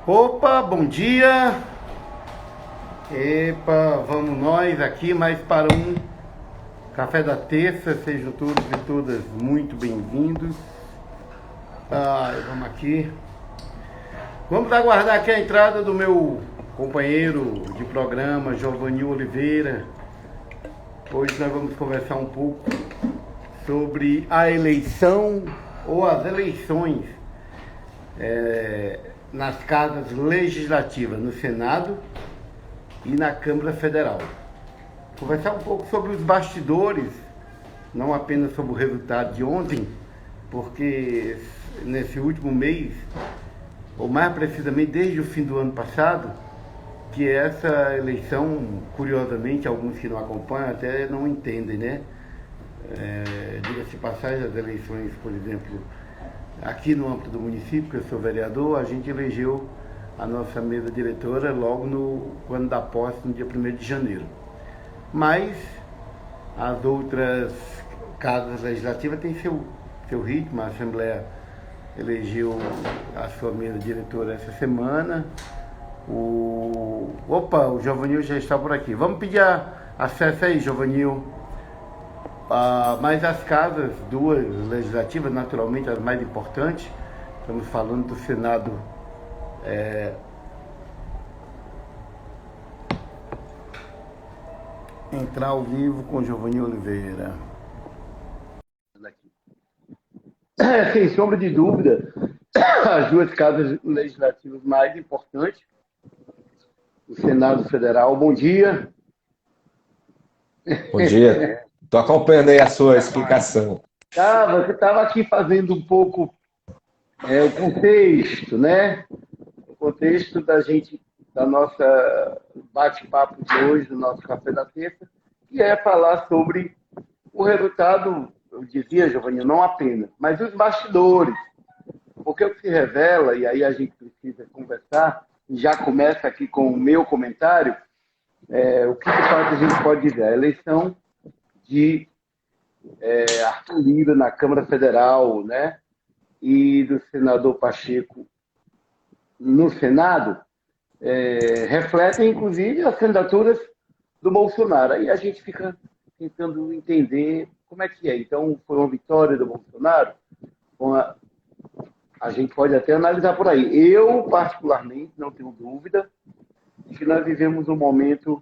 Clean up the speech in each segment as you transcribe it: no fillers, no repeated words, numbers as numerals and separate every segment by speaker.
Speaker 1: Opa, bom dia! Epa, vamos nós aqui mais para um café da terça. Sejam todos e todas muito bem-vindos. Vamos aqui. Vamos aguardar aqui a entrada do meu companheiro de programa, Giovanni Oliveira. Hoje nós vamos conversar um pouco sobre a eleição ou as eleições nas casas legislativas, no Senado e na Câmara Federal. Conversar um pouco sobre os bastidores, não apenas sobre o resultado de ontem, porque nesse último mês, ou mais precisamente desde o fim do ano passado, que essa eleição, curiosamente, alguns que não acompanham até não entendem, né? Diga-se de passagem, as eleições, por exemplo, aqui no âmbito do município, que eu sou vereador, a gente elegeu a nossa mesa diretora logo no ano da posse, no dia 1º de janeiro. Mas as outras casas legislativas têm seu ritmo. A Assembleia elegeu a sua mesa diretora essa semana. O Giovanil já está por aqui. Vamos pedir acesso aí, Giovanil. Mas as casas, duas legislativas, naturalmente as mais importantes, estamos falando do Senado, entrar ao vivo com Giovanni Oliveira.
Speaker 2: Sem sombra de dúvida, as duas casas legislativas mais importantes, o Senado Federal. Bom dia.
Speaker 3: Bom dia. Estou acompanhando aí a sua explicação.
Speaker 2: Você estava aqui fazendo um pouco o contexto, né? O contexto da nossa bate-papo de hoje, do nosso Café da Terça, que é falar sobre o resultado, eu dizia, Giovanni, não apenas, mas os bastidores. Porque o que se revela, e aí a gente precisa conversar, já começa aqui com o meu comentário, o que de fato a gente pode dizer? A eleição de Arthur Lira na Câmara Federal, né? E do senador Pacheco no Senado, refletem, inclusive, as candidaturas do Bolsonaro. Aí a gente fica tentando entender como é que é. Então, foi uma vitória do Bolsonaro? A gente pode até analisar por aí. Eu, particularmente, não tenho dúvida de que nós vivemos um momento,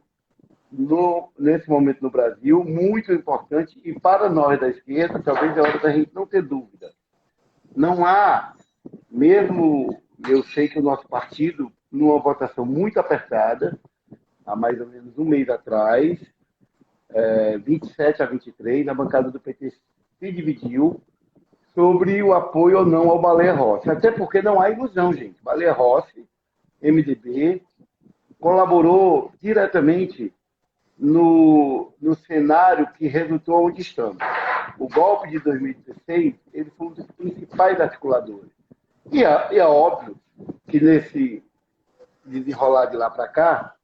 Speaker 2: nesse momento no Brasil, muito importante, e para nós da esquerda, talvez é hora da gente não ter dúvida. Não há, mesmo eu sei que o nosso partido, numa votação muito apertada, há mais ou menos um mês atrás, 27-23, a bancada do PT se dividiu sobre o apoio ou não ao Baleia Rossi. Até porque não há ilusão, gente. Baleia Rossi, MDB, colaborou diretamente no cenário que resultou onde estamos. O golpe de 2016, ele foi um dos principais articuladores. E é óbvio que nesse desenrolar de lá para cá,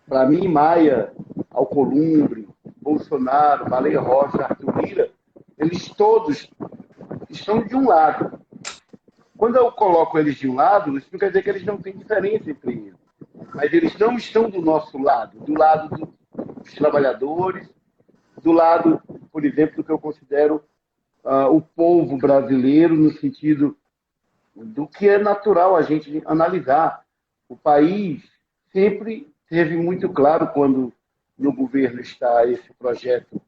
Speaker 2: para mim, Maia, Alcolumbre, Bolsonaro, Baleia Rossi, Arthur Lira, eles todos estão de um lado. Quando eu coloco eles de um lado, isso não quer dizer que eles não têm diferença entre eles. Mas eles não estão do nosso lado, do lado dos trabalhadores, do lado, por exemplo, do que eu considero o povo brasileiro, no sentido do que é natural a gente analisar. O país sempre teve muito claro, quando no governo está esse projeto,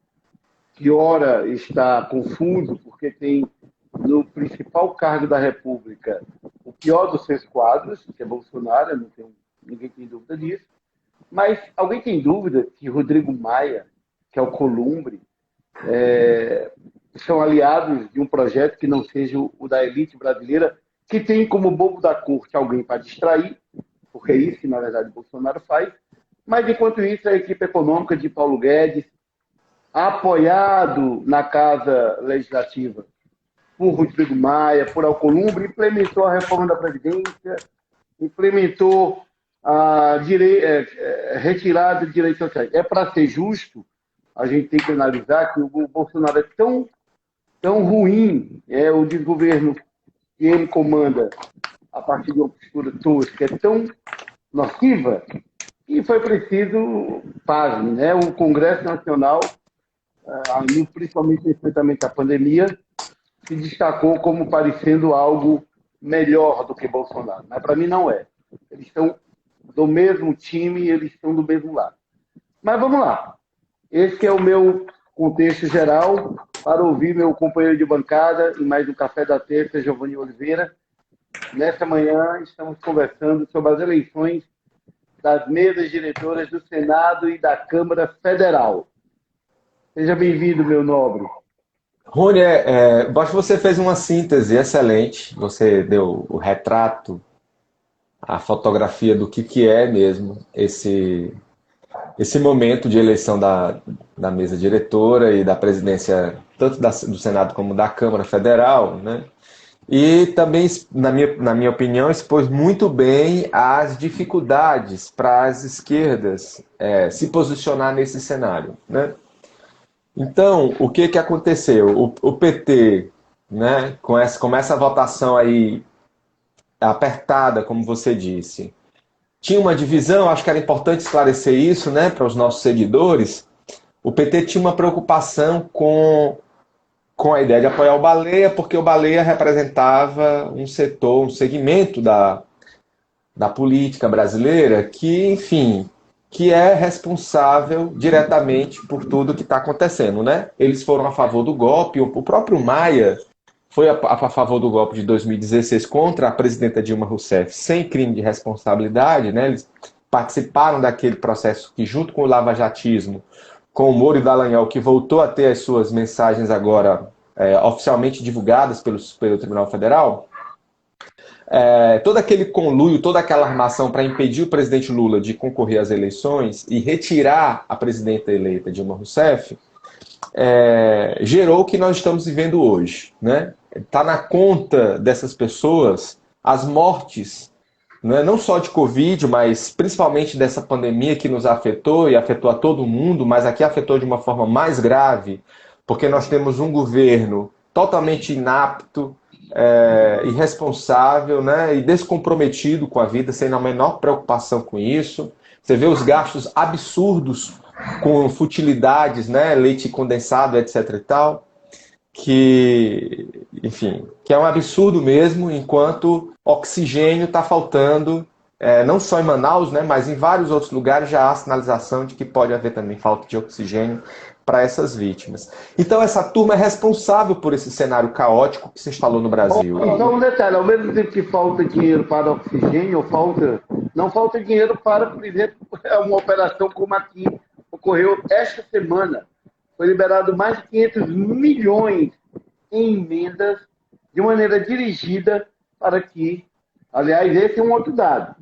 Speaker 2: que ora está confuso, porque tem no principal cargo da República o pior dos seus quadros, que é Bolsonaro, ninguém tem dúvida disso. Mas alguém tem dúvida que Rodrigo Maia, que é o Alcolumbre, são aliados de um projeto que não seja o da elite brasileira, que tem como bobo da corte alguém para distrair, porque é isso que, na verdade, Bolsonaro faz. Mas, enquanto isso, a equipe econômica de Paulo Guedes, apoiado na Casa Legislativa por Rodrigo Maia, por Alcolumbre, implementou a reforma da Previdência, implementou a retirada de direitos sociais. É para ser justo, a gente tem que analisar que o Bolsonaro é tão ruim, o desgoverno que ele comanda, a partir de uma postura tosca, é tão nociva, que foi preciso, pasme, né? O Congresso Nacional, principalmente no enfrentamento à pandemia, se destacou como parecendo algo melhor do que Bolsonaro. Mas para mim não é. Eles estão do mesmo time, eles estão do mesmo lado. Mas vamos lá. Esse é o meu contexto geral para ouvir meu companheiro de bancada em mais um Café da Terça, Giovanni Oliveira. Nesta manhã estamos conversando sobre as eleições das mesas diretoras do Senado e da Câmara Federal. Seja bem-vindo, meu nobre.
Speaker 3: Rony, acho que você fez uma síntese excelente. Você deu o retrato, a fotografia do que é mesmo esse momento de eleição da mesa diretora e da presidência, tanto do Senado como da Câmara Federal, né? E também, na minha opinião, expôs muito bem as dificuldades para as esquerdas se posicionar nesse cenário, né? Então, o que aconteceu? O PT, né, com essa votação aí apertada, como você disse, tinha uma divisão, acho que era importante esclarecer isso, né, para os nossos seguidores. O PT tinha uma preocupação com a ideia de apoiar o Baleia, porque o Baleia representava um setor, um segmento da política brasileira que, enfim, que é responsável diretamente por tudo que está acontecendo, né? Eles foram a favor do golpe, o próprio Maia foi a favor do golpe de 2016 contra a presidenta Dilma Rousseff, sem crime de responsabilidade, né? Eles participaram daquele processo que, junto com o lavajatismo, com o Moro e Dallagnol, que voltou a ter as suas mensagens agora oficialmente divulgadas pelo Tribunal Federal, todo aquele conluio, toda aquela armação para impedir o presidente Lula de concorrer às eleições e retirar a presidenta eleita Dilma Rousseff, gerou o que nós estamos vivendo hoje, né? Está na conta dessas pessoas as mortes, né? Não só de Covid, mas principalmente dessa pandemia que nos afetou e afetou a todo mundo, mas aqui afetou de uma forma mais grave, porque nós temos um governo totalmente inapto, irresponsável, né, e descomprometido com a vida, sem a menor preocupação com isso. Você vê os gastos absurdos com futilidades, né, leite condensado, etc. e tal, que, enfim, que é um absurdo mesmo, enquanto oxigênio está faltando, não só em Manaus, né, mas em vários outros lugares já há sinalização de que pode haver também falta de oxigênio para essas vítimas. Então essa turma é responsável por esse cenário caótico que se instalou no Brasil.
Speaker 2: Só um detalhe, ao mesmo tempo que falta dinheiro para oxigênio, não falta dinheiro para, por exemplo, uma operação como aqui ocorreu esta semana. Foi liberado mais de 500 milhões em emendas de maneira dirigida para que, aliás, esse é um outro dado.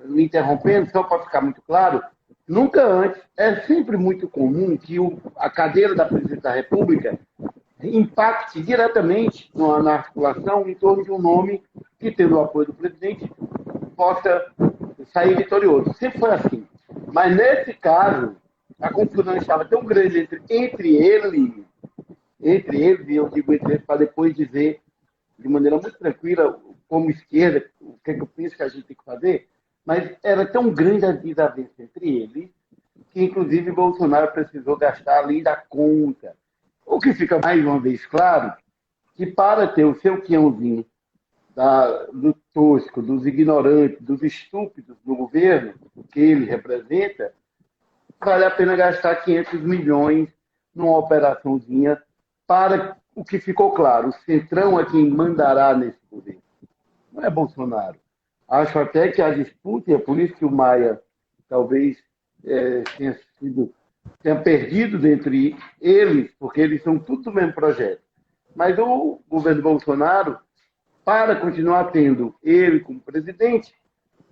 Speaker 2: Me interrompendo, só para ficar muito claro, nunca antes, é sempre muito comum que a cadeira da presidência da República impacte diretamente na articulação em torno de um nome que, tendo o apoio do presidente, possa sair vitorioso. Sempre foi assim. Mas, nesse caso, a confusão estava tão grande entre eles, e eu digo entre eles para depois dizer de maneira muito tranquila, como esquerda, o que eu penso que a gente tem que fazer, mas era tão grande a desavença entre eles que, inclusive, Bolsonaro precisou gastar além da conta. O que fica mais uma vez claro que, para ter o seu quinhãozinho do tosco, dos ignorantes, dos estúpidos do governo que ele representa, vale a pena gastar 500 milhões numa operaçãozinha para o que ficou claro. O Centrão é quem mandará nesse poder. Não é Bolsonaro. Acho até que a disputa, e é por isso que o Maia talvez tenha perdido dentre eles, porque eles são tudo do mesmo projeto. Mas o governo Bolsonaro, para continuar tendo ele como presidente,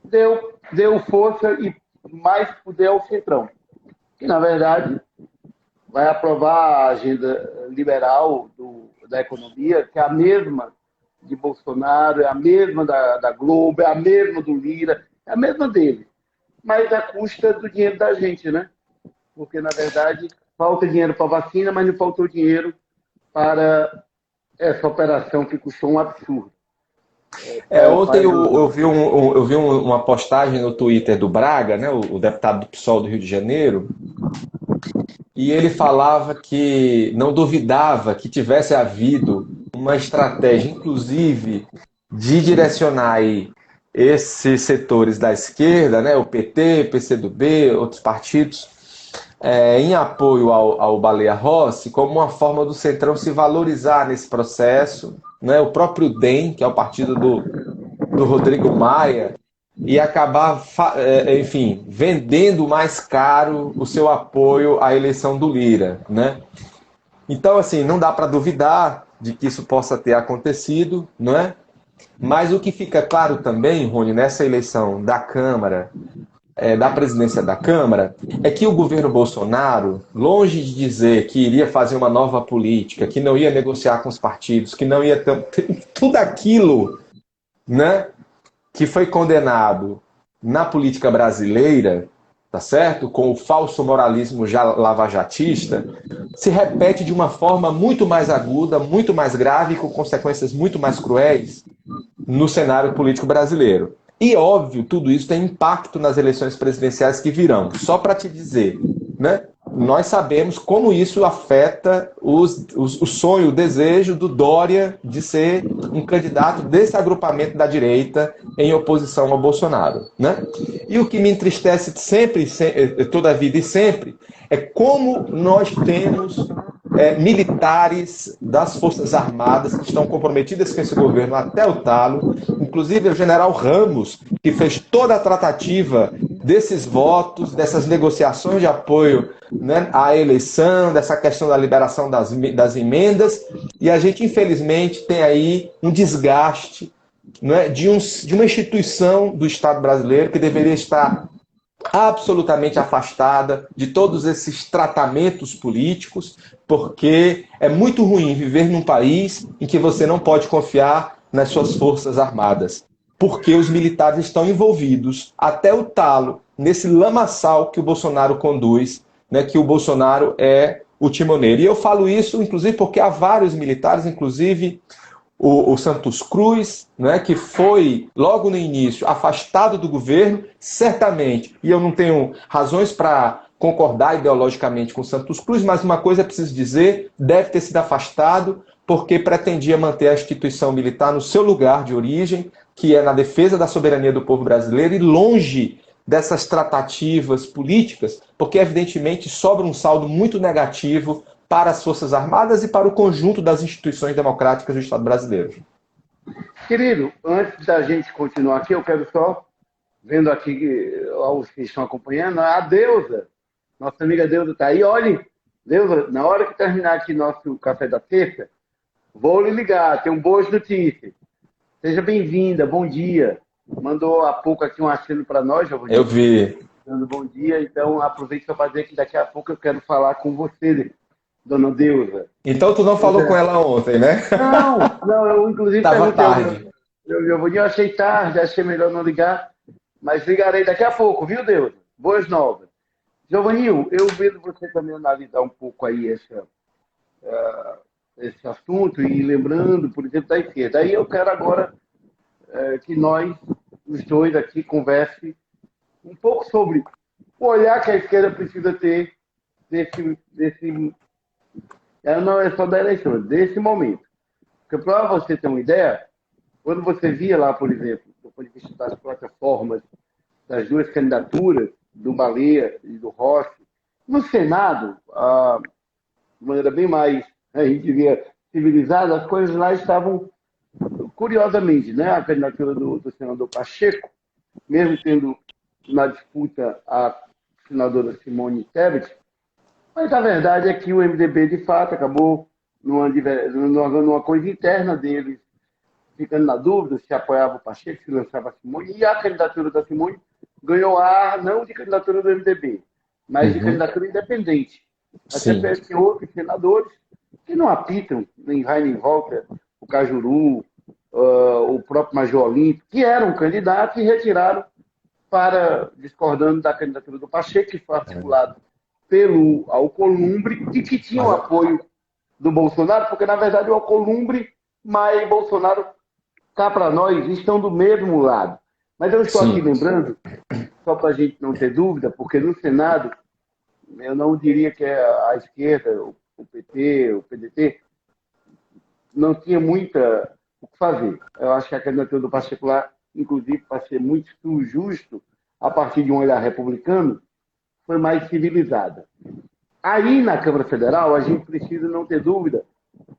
Speaker 2: deu força e mais poder ao Centrão, que, na verdade, vai aprovar a agenda liberal da economia, que é a mesma de Bolsonaro, é a mesma da Globo, é a mesma do Lira, é a mesma dele, mas à custa do dinheiro da gente, né? Porque, na verdade, falta dinheiro para a vacina, mas não faltou dinheiro para essa operação que custou um absurdo.
Speaker 3: Ontem
Speaker 2: Faz
Speaker 3: eu vi, eu vi uma postagem no Twitter do Braga, né, o deputado do PSOL do Rio de Janeiro, e ele falava que não duvidava que tivesse havido uma estratégia, inclusive, de direcionar aí esses setores da esquerda, né, o PT, PCdoB, outros partidos, em apoio ao Baleia Rossi, como uma forma do Centrão se valorizar nesse processo, né, o próprio DEM, que é o partido do Rodrigo Maia, e acabar, enfim, vendendo mais caro o seu apoio à eleição do Lira, né? Então, assim, não dá para duvidar de que isso possa ter acontecido, não é? Mas o que fica claro também, Rony, nessa eleição da Câmara, da presidência da Câmara, é que o governo Bolsonaro, longe de dizer que iria fazer uma nova política, que não ia negociar com os partidos, que não ia ter tudo aquilo, né, que foi condenado na política brasileira, tá certo? Com o falso moralismo lavajatista, se repete de uma forma muito mais aguda, muito mais grave, com consequências muito mais cruéis no cenário político brasileiro. E, óbvio, tudo isso tem impacto nas eleições presidenciais que virão. Só para te dizer, né? Nós sabemos como isso afeta o sonho, o desejo do Dória de ser um candidato desse agrupamento da direita em oposição ao Bolsonaro, né? E o que me entristece sempre, toda a vida e sempre, é como nós temos militares das Forças Armadas que estão comprometidas com esse governo até o talo, inclusive o general Ramos, que fez toda a tratativa desses votos, dessas negociações de apoio, né, à eleição, dessa questão da liberação das emendas, e a gente, infelizmente, tem aí um desgaste, né, de uma instituição do Estado brasileiro que deveria estar absolutamente afastada de todos esses tratamentos políticos, porque é muito ruim viver num país em que você não pode confiar nas suas forças armadas, porque os militares estão envolvidos até o talo nesse lamaçal que o Bolsonaro conduz, né, que o Bolsonaro é o timoneiro. E eu falo isso, inclusive, porque há vários militares, inclusive o Santos Cruz, né, que foi, logo no início, afastado do governo, certamente, e eu não tenho razões para concordar ideologicamente com o Santos Cruz, mas uma coisa é preciso dizer, deve ter sido afastado porque pretendia manter a instituição militar no seu lugar de origem, que é na defesa da soberania do povo brasileiro, e longe dessas tratativas políticas, porque evidentemente sobra um saldo muito negativo para as Forças Armadas e para o conjunto das instituições democráticas do Estado brasileiro.
Speaker 2: Querido, antes da gente continuar aqui, eu quero só, vendo aqui aos que estão acompanhando, a Deusa, nossa amiga Deusa está aí. Olhe, Deusa, na hora que terminar aqui nosso café da terça, vou lhe ligar, tem boas notícias. Seja bem-vinda, bom dia. Mandou há pouco aqui um aceno para nós, Giovanni.
Speaker 3: Eu vi.
Speaker 2: Dando bom dia, então aproveite para dizer que daqui a pouco eu quero falar com você, dona Deusa.
Speaker 3: Então tu não falou com ela ontem, né?
Speaker 2: Não, eu inclusive
Speaker 3: Estava tarde.
Speaker 2: Eu achei tarde, achei melhor não ligar, mas ligarei daqui a pouco, viu, Deusa? Boas novas. Giovanninho, eu vendo você também analisar um pouco aí esse assunto e lembrando, por exemplo, da esquerda. Aí eu quero agora que nós, os dois aqui, conversem um pouco sobre o olhar que a esquerda precisa ter desse não é só da eleição, desse momento. Porque para você ter uma ideia, quando você via lá, por exemplo, do ponto de vista das plataformas, das duas candidaturas, do Baleia e do Rossi, no Senado, de maneira bem mais, a gente diria, civilizada, as coisas lá estavam, curiosamente, né? A candidatura do senador Pacheco, mesmo tendo na disputa a senadora Simone Tebet, mas a verdade é que o MDB, de fato, acabou numa coisa interna deles, ficando na dúvida se apoiava o Pacheco, se lançava a Simone, e a candidatura da Simone ganhou ar não de candidatura do MDB, mas de candidatura independente. Até parece que outros senadores que não apitam, nem vai nem volta, o Cajuru, o próprio Major Olímpio, que eram candidatos e retiraram discordando da candidatura do Pacheco, que foi articulado pelo Alcolumbre e que tinha o apoio do Bolsonaro, porque, na verdade, o Alcolumbre, mas Bolsonaro cá para nós, estão do mesmo lado. Mas eu estou aqui
Speaker 3: Sim.
Speaker 2: lembrando, só para a gente não ter dúvida, porque no Senado, eu não diria que é a esquerda, o PT, o PDT, não tinha muita o que fazer. Eu acho que a candidatura do particular, inclusive, para ser muito justo, a partir de um olhar republicano, foi mais civilizada. Aí, na Câmara Federal, a gente precisa não ter dúvida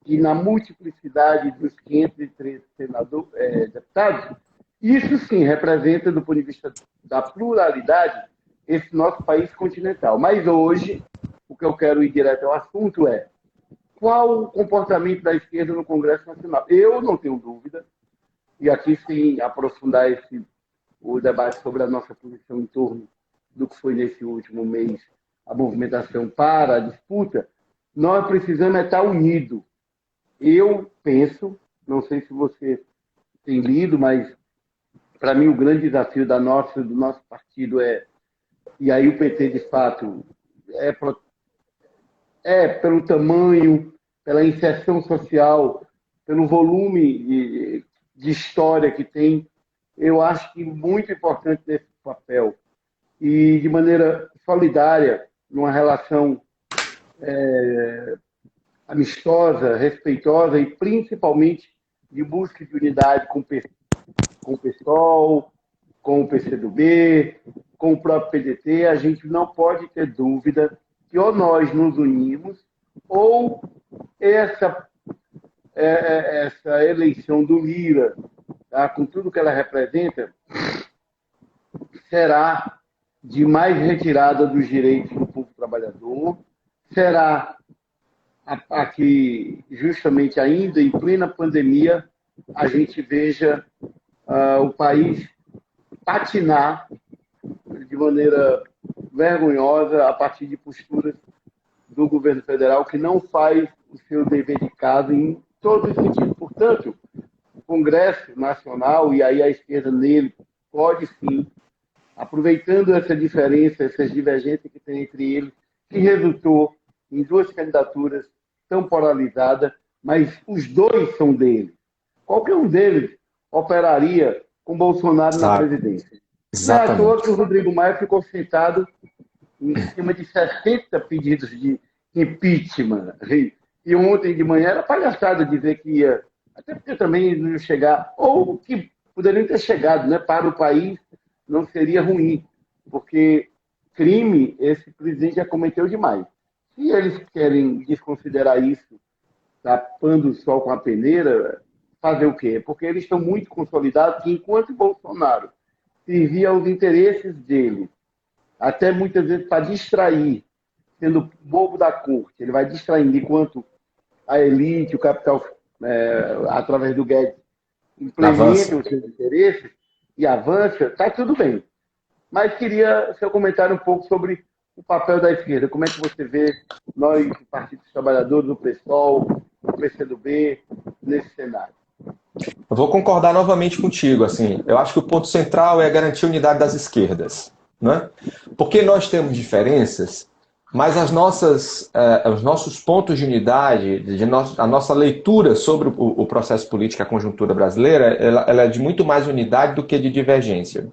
Speaker 2: que, na multiplicidade dos 513 deputados, isso sim representa, do ponto de vista da pluralidade, esse nosso país continental. Mas hoje, o que eu quero ir direto ao assunto é qual o comportamento da esquerda no Congresso Nacional. Eu não tenho dúvida, e aqui sim aprofundar o debate sobre a nossa posição em torno do que foi nesse último mês a movimentação para a disputa, nós precisamos estar unidos. Eu penso, não sei se você tem lido, mas para mim o grande desafio do nosso partido e aí o PT de fato pelo tamanho, pela inserção social, pelo volume de história que tem, eu acho que muito importante nesse papel e de maneira solidária, numa relação amistosa, respeitosa e principalmente de busca de unidade com o PSOL, com o PCdoB, com o próprio PDT, a gente não pode ter dúvida que ou nós nos unimos ou essa eleição do Lira, tá, com tudo que ela representa, será de mais retirada dos direitos do povo trabalhador, será a que, justamente ainda em plena pandemia, a gente veja o país patinar de maneira vergonhosa a partir de posturas do governo federal que não faz o seu dever de casa em todos os sentidos. Portanto, o Congresso Nacional, e aí a esquerda nele, pode sim, aproveitando essa diferença, essas divergências que tem entre eles, que resultou em duas candidaturas tão polarizadas, mas os dois são dele. Qualquer um deles operaria com Bolsonaro na presidência. Não é à toa que o Rodrigo Maia ficou sentado em cima de 60 pedidos de impeachment. E ontem de manhã era palhaçada dizer que ia, até porque também não ia chegar, ou que poderiam ter chegado, né, para o país, não seria ruim, porque crime esse presidente já cometeu demais. Se eles querem desconsiderar isso, tapando o sol com a peneira, fazer o quê? Porque eles estão muito consolidados que, enquanto Bolsonaro servia aos interesses dele, até muitas vezes para distrair, sendo bobo da corte, ele vai distraindo, enquanto a elite, o capital, através do Guedes, implementa os seus interesses e avança, está tudo bem. Mas queria seu comentário um pouco sobre o papel da esquerda. Como é que você vê nós, o Partido dos Trabalhadores, o PSOL, o PCdoB, nesse cenário?
Speaker 3: Eu vou concordar novamente contigo. Assim, eu acho que o ponto central é garantir a unidade das esquerdas, né? Porque nós temos diferenças, mas os nossos pontos de unidade, a nossa leitura sobre o processo político, a conjuntura brasileira, ela é de muito mais unidade do que de divergência.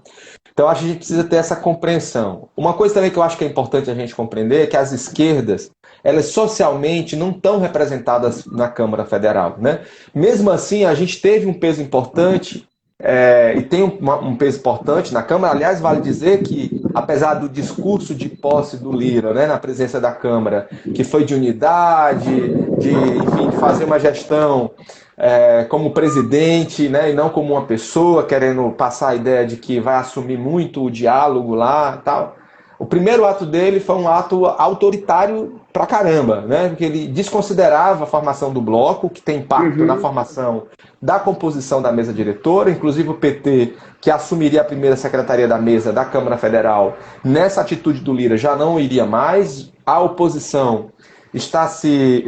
Speaker 3: Então, acho que a gente precisa ter essa compreensão. Uma coisa também que eu acho que é importante a gente compreender é que as esquerdas, elas socialmente não estão representadas na Câmara Federal, né? Mesmo assim, a gente teve um peso importante e tem um peso importante na Câmara. Aliás, vale dizer que, apesar do discurso de posse do Lira, né, na presença da Câmara, que foi de unidade, enfim, de fazer uma gestão como presidente, né, e não como uma pessoa querendo passar a ideia de que vai assumir muito o diálogo lá, tal. O primeiro ato dele foi um ato autoritário pra caramba, né? Porque ele desconsiderava a formação do bloco, que tem impacto na formação da composição da mesa diretora, inclusive o PT, que assumiria a primeira secretaria da mesa da Câmara Federal, nessa atitude do Lira já não iria mais. A oposição se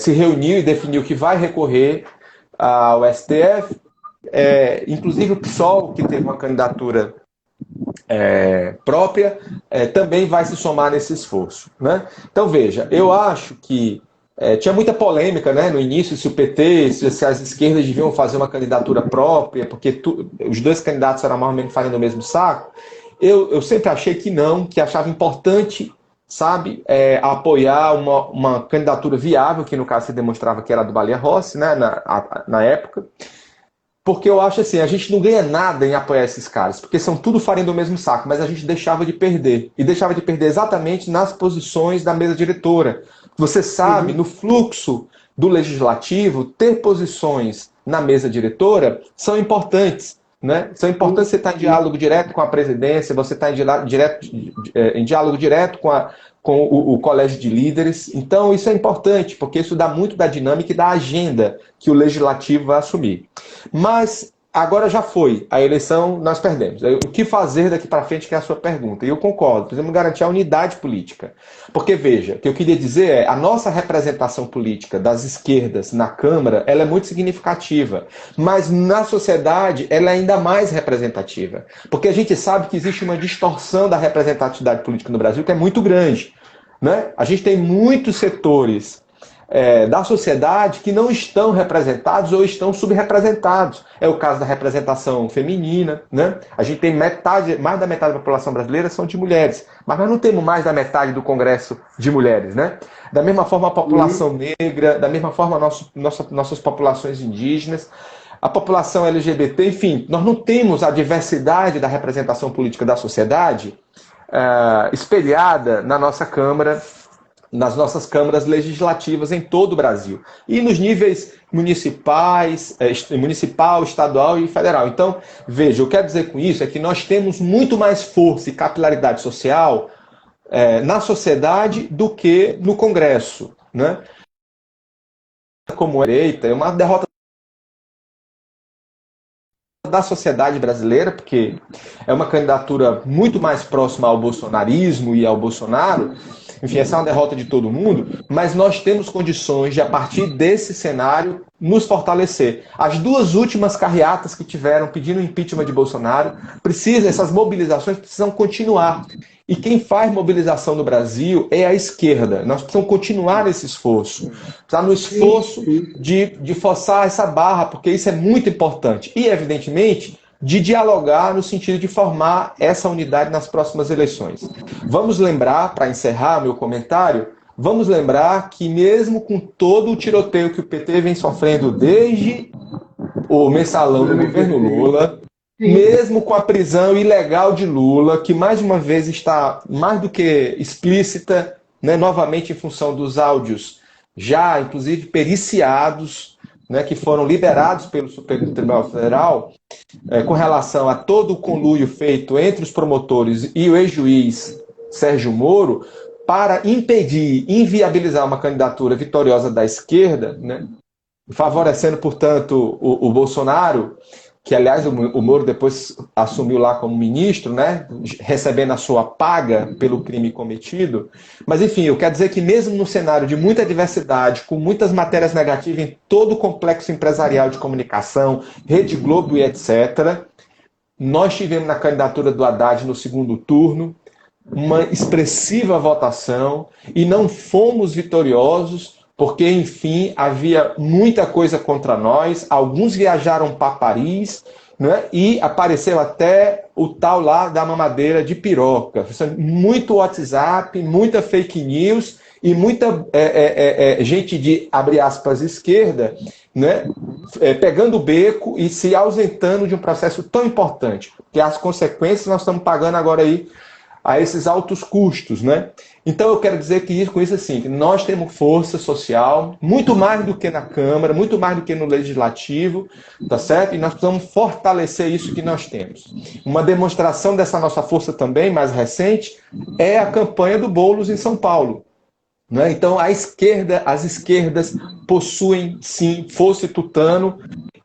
Speaker 3: reuniu e definiu que vai recorrer ao STF, inclusive o PSOL, que teve uma candidatura própria, também vai se somar nesse esforço, né? Então, veja, eu acho que tinha muita polêmica, né, no início, se o PT, se as esquerdas deviam fazer uma candidatura própria, porque os dois candidatos eram mais ou menos farinha do mesmo saco. Eu sempre achei que não, que achava importante, sabe, apoiar uma candidatura viável, que no caso se demonstrava que era do Baleia Rossi, né, na época. Porque eu acho assim, a gente não ganha nada em apoiar esses caras, porque são tudo farinha do mesmo saco, mas a gente deixava de perder. E deixava de perder exatamente nas posições da mesa diretora. Você sabe, no fluxo do legislativo, ter posições na mesa diretora são importantes. Né? São importantes. Você estar em diálogo direto com a presidência, você estar em diálogo direto com o colégio de líderes. Então, isso é importante, porque isso dá muito da dinâmica e da agenda que o legislativo vai assumir. Mas agora já foi. A eleição nós perdemos. O que fazer daqui para frente, que é a sua pergunta. E eu concordo, precisamos garantir a unidade política. Porque, veja, o que eu queria dizer é a nossa representação política das esquerdas na Câmara, ela é muito significativa. Mas na sociedade, ela é ainda mais representativa. Porque a gente sabe que existe uma distorção da representatividade política no Brasil que é muito grande. Né? A gente tem muitos setores da sociedade que não estão representados ou estão subrepresentados. É o caso da representação feminina, né? A gente tem mais da metade da população brasileira são de mulheres, mas nós não temos mais da metade do Congresso de mulheres, né? Da mesma forma a população negra, da mesma forma nossas populações indígenas, a população LGBT, enfim, nós não temos a diversidade da representação política da sociedade espelhada na nossa Câmara, nas nossas câmaras legislativas em todo o Brasil. E nos níveis municipal, estadual e federal. Então, veja, eu quero dizer com isso é que nós temos muito mais força e capilaridade social na sociedade do que no Congresso. Né? Como eleita, é uma derrota da sociedade brasileira, porque é uma candidatura muito mais próxima ao bolsonarismo e ao Bolsonaro. Enfim, essa é uma derrota de todo mundo, mas nós temos condições de, a partir desse cenário, nos fortalecer. As duas últimas carreatas que tiveram pedindo o impeachment de Bolsonaro, essas mobilizações precisam continuar. E quem faz mobilização no Brasil é a esquerda. Nós precisamos continuar esse esforço. Está no esforço de forçar essa barra, porque isso é muito importante. E, evidentemente, de dialogar no sentido de formar essa unidade nas próximas eleições. Vamos lembrar, para encerrar meu comentário, vamos lembrar que mesmo com todo o tiroteio que o PT vem sofrendo desde o mensalão do governo Lula, mesmo com a prisão ilegal de Lula, que mais uma vez está mais do que explícita, né, novamente em função dos áudios já, inclusive, periciados, né, que foram liberados pelo Supremo Tribunal Federal, com relação a todo o conluio feito entre os promotores e o ex-juiz Sérgio Moro, para impedir, inviabilizar uma candidatura vitoriosa da esquerda, né, favorecendo, portanto, o Bolsonaro, que, aliás, o Moro depois assumiu lá como ministro, né, recebendo a sua paga pelo crime cometido. Mas, enfim, eu quero dizer que mesmo no cenário de muita diversidade, com muitas matérias negativas em todo o complexo empresarial de comunicação, Rede Globo e etc., nós tivemos na candidatura do Haddad no segundo turno uma expressiva votação e não fomos vitoriosos, porque, enfim, havia muita coisa contra nós, alguns viajaram para Paris, né, e apareceu até o tal lá da mamadeira de piroca. Muito WhatsApp, muita fake news e muita gente de, abre aspas, esquerda, né, pegando o beco e se ausentando de um processo tão importante, que as consequências nós estamos pagando agora aí a esses altos custos, né? Então eu quero dizer que com isso assim, que nós temos força social, muito mais do que na Câmara, muito mais do que no Legislativo, tá certo? E nós precisamos fortalecer isso que nós temos. Uma demonstração dessa nossa força também, mais recente, é a campanha do Boulos em São Paulo. Né? Então as esquerdas possuem, sim, força e tutano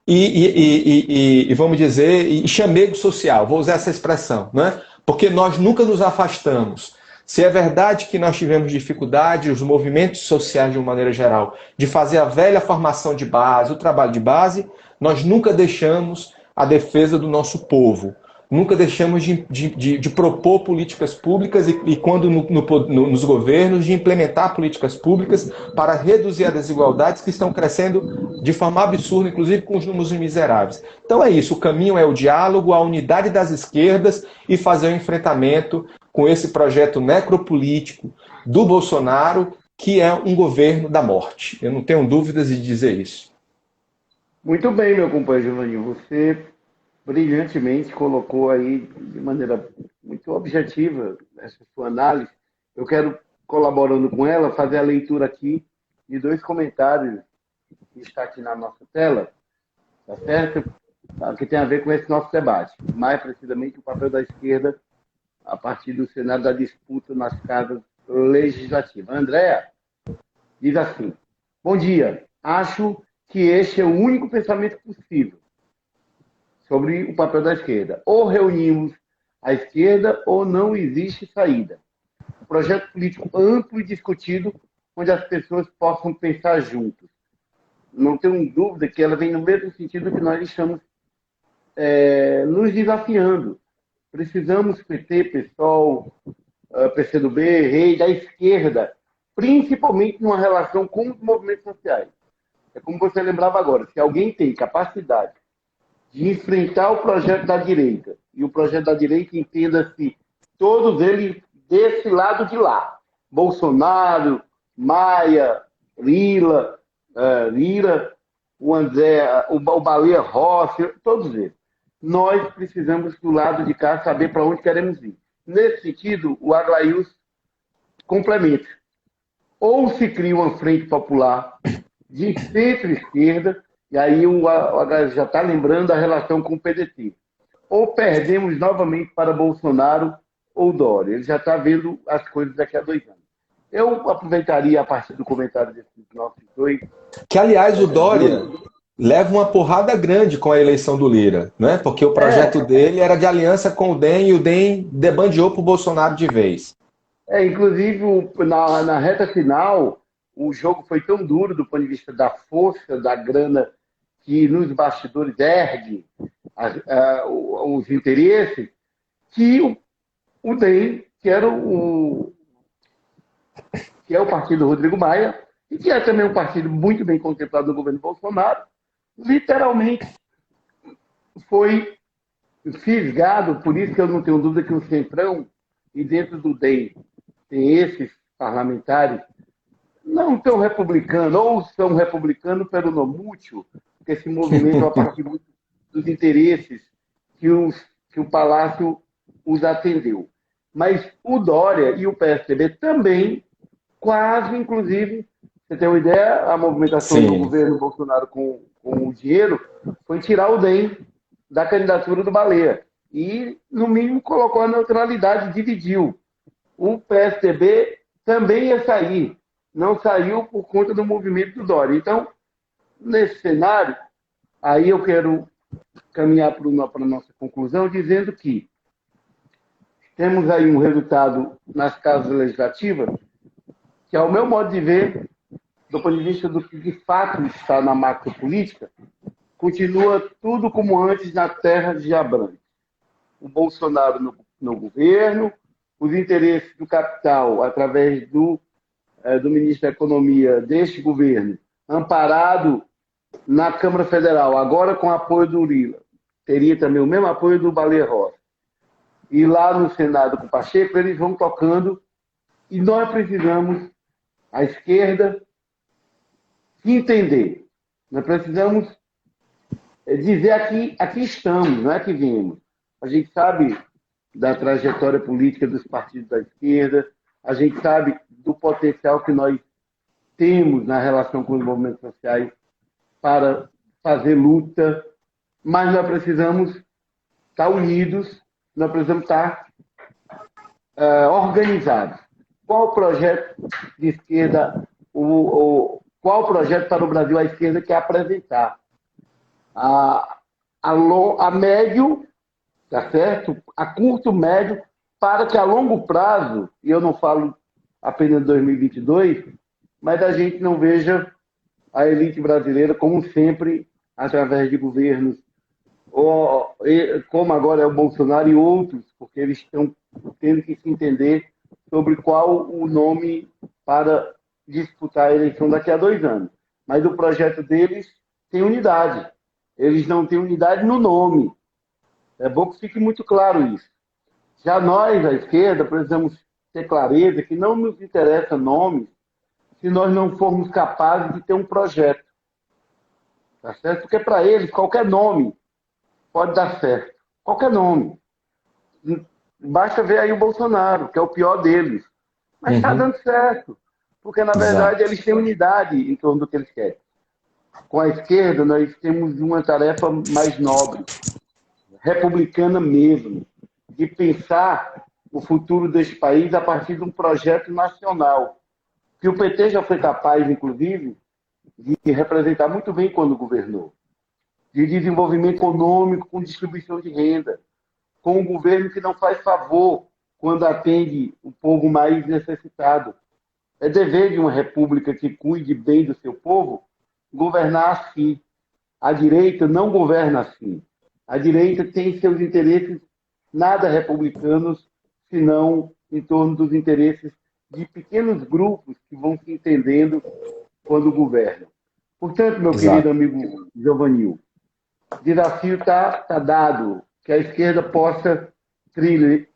Speaker 3: e vamos dizer, e chamego social, vou usar essa expressão, né? Porque nós nunca nos afastamos. Se é verdade que nós tivemos dificuldade, os movimentos sociais de uma maneira geral, de fazer a velha formação de base, o trabalho de base, nós nunca deixamos a defesa do nosso povo. nunca deixamos de propor políticas públicas e quando nos governos, de implementar políticas públicas para reduzir as desigualdades que estão crescendo de forma absurda, inclusive com os números miseráveis. Então é isso, o caminho é o diálogo, a unidade das esquerdas e fazer o enfrentamento com esse projeto necropolítico do Bolsonaro, que é um governo da morte. Eu não tenho dúvidas de dizer isso.
Speaker 2: Muito bem, meu companheiro Giovanni. Você brilhantemente colocou aí de maneira muito objetiva essa sua análise. Eu quero, colaborando com ela, fazer a leitura aqui de dois comentários que está aqui na nossa tela, tá certo? Que tem a ver com esse nosso debate. Mais precisamente o papel da esquerda a partir do cenário da disputa nas casas legislativas. Andréa diz assim: bom dia, acho que este é o único pensamento possível sobre o papel da esquerda. Ou reunimos a esquerda ou não existe saída. Um projeto político amplo e discutido, onde as pessoas possam pensar juntos. Não tenho dúvida que ela vem no mesmo sentido que nós estamos nos desafiando. Precisamos PT, PSOL, PCdoB, REI, da esquerda, principalmente numa relação com os movimentos sociais. É como você lembrava agora, se alguém tem capacidade de enfrentar o projeto da direita, e o projeto da direita entenda-se todos eles desse lado de lá, Bolsonaro, Maia, Lira, o André, o Baleia Rossi, todos eles. Nós precisamos, do lado de cá, saber para onde queremos ir. Nesse sentido, o Aglaíus complementa. Ou se cria uma frente popular de centro-esquerda, e aí o Aglaíus já está lembrando a relação com o PDT. Ou perdemos novamente para Bolsonaro ou Dória. Ele já está vendo as coisas daqui a 2 anos. Eu aproveitaria, a partir do comentário desses nossos dois...
Speaker 3: Que, aliás, o Dória leva uma porrada grande com a eleição do Lira, né? Porque o projeto dele era de aliança com o DEM e o DEM debandeou para o Bolsonaro de vez.
Speaker 2: Inclusive, na reta final, o jogo foi tão duro do ponto de vista da força, da grana que nos bastidores ergue os interesses, que o DEM, que é o partido Rodrigo Maia, e que é também um partido muito bem contemplado no governo Bolsonaro, literalmente foi fisgado. Por isso que eu não tenho dúvida que o Centrão, e dentro do DEM tem esses parlamentares, não tão republicanos, ou são republicanos pelo nomútil, porque esse movimento é a partir dos interesses que o Palácio os atendeu. Mas o Dória e o PSDB também, quase, inclusive, você tem uma ideia, a movimentação do governo Bolsonaro com o dinheiro foi tirar o DEM da candidatura do Baleia. E, no mínimo, colocou a neutralidade, dividiu. O PSDB também ia sair. Não saiu por conta do movimento do Dória. Então, nesse cenário, aí eu quero caminhar para a nossa conclusão, dizendo que temos aí um resultado nas casas legislativas que, ao meu modo de ver, do ponto de vista do que de fato está na macropolítica, continua tudo como antes na terra de Abrantes. O Bolsonaro no governo, os interesses do capital através do ministro da Economia deste governo, amparado na Câmara Federal, agora com apoio do Lira, teria também o mesmo apoio do Baleia Rossi. E lá no Senado com o Pacheco, eles vão tocando, e nós precisamos, a esquerda, entender. Nós precisamos dizer aqui estamos, não é que viemos. A gente sabe da trajetória política dos partidos da esquerda, a gente sabe do potencial que nós temos na relação com os movimentos sociais para fazer luta, mas nós precisamos estar unidos, nós precisamos estar organizados. Qual o projeto de esquerda, qual o projeto para o Brasil a esquerda quer apresentar? A médio, tá certo? A curto, médio, para que a longo prazo, e eu não falo apenas de 2022, mas a gente não veja a elite brasileira, como sempre, através de governos como agora é o Bolsonaro e outros, porque eles estão tendo que se entender sobre qual o nome para disputar a eleição daqui a 2 anos. Mas o projeto deles tem unidade. Eles não têm unidade no nome. É bom que fique muito claro isso. Já nós, à esquerda, precisamos ter clareza que não nos interessa nomes se nós não formos capazes de ter um projeto. Tá certo? Porque para eles, qualquer nome pode dar certo. Qualquer nome. Basta ver aí o Bolsonaro, que é o pior deles. Mas está dando certo. Porque, na verdade,
Speaker 3: Exato.
Speaker 2: eles têm unidade em torno do que eles querem. Com a esquerda, nós temos uma tarefa mais nobre, republicana mesmo, de pensar o futuro desse país a partir de um projeto nacional, que o PT já foi capaz, inclusive, de representar muito bem quando governou, de desenvolvimento econômico com distribuição de renda, com um governo que não faz favor quando atende o povo mais necessitado. É dever de uma república que cuide bem do seu povo governar assim. A direita não governa assim. A direita tem seus interesses nada republicanos, senão em torno dos interesses de pequenos grupos que vão se entendendo quando governam. Portanto, meu querido
Speaker 3: Exato.
Speaker 2: amigo Giovanil, o desafio está dado, que a esquerda possa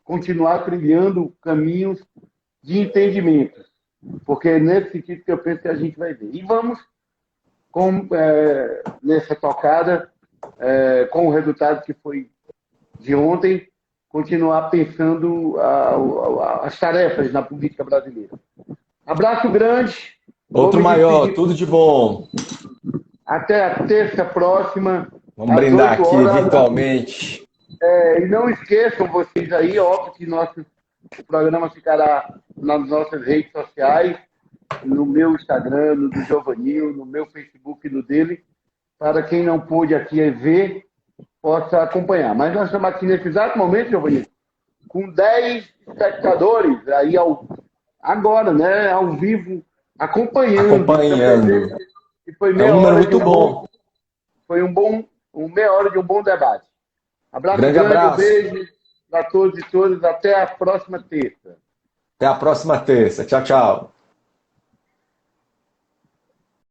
Speaker 2: continuar trilhando caminhos de entendimento, porque é nesse sentido que eu penso que a gente vai ver. E vamos, nessa tocada, com o resultado que foi de ontem, continuar pensando as tarefas na política brasileira. Abraço grande.
Speaker 3: Outro maior, tudo de bom.
Speaker 2: Até a terça próxima.
Speaker 3: Vamos brindar aqui virtualmente.
Speaker 2: E não esqueçam vocês aí, óbvio que o programa ficará nas nossas redes sociais, no meu Instagram, no do Giovanil, no meu Facebook e no dele, para quem não pôde aqui ver, possa acompanhar. Mas nós estamos aqui nesse exato momento, Giovanil, com 10 espectadores aí agora, né, ao vivo, acompanhando. E foi
Speaker 3: É um número muito bom.
Speaker 2: Foi meia hora de um bom debate.
Speaker 3: Grande abraço.
Speaker 2: Beijo a todos e todas. Até a próxima terça.
Speaker 3: Até a próxima terça. Tchau, tchau.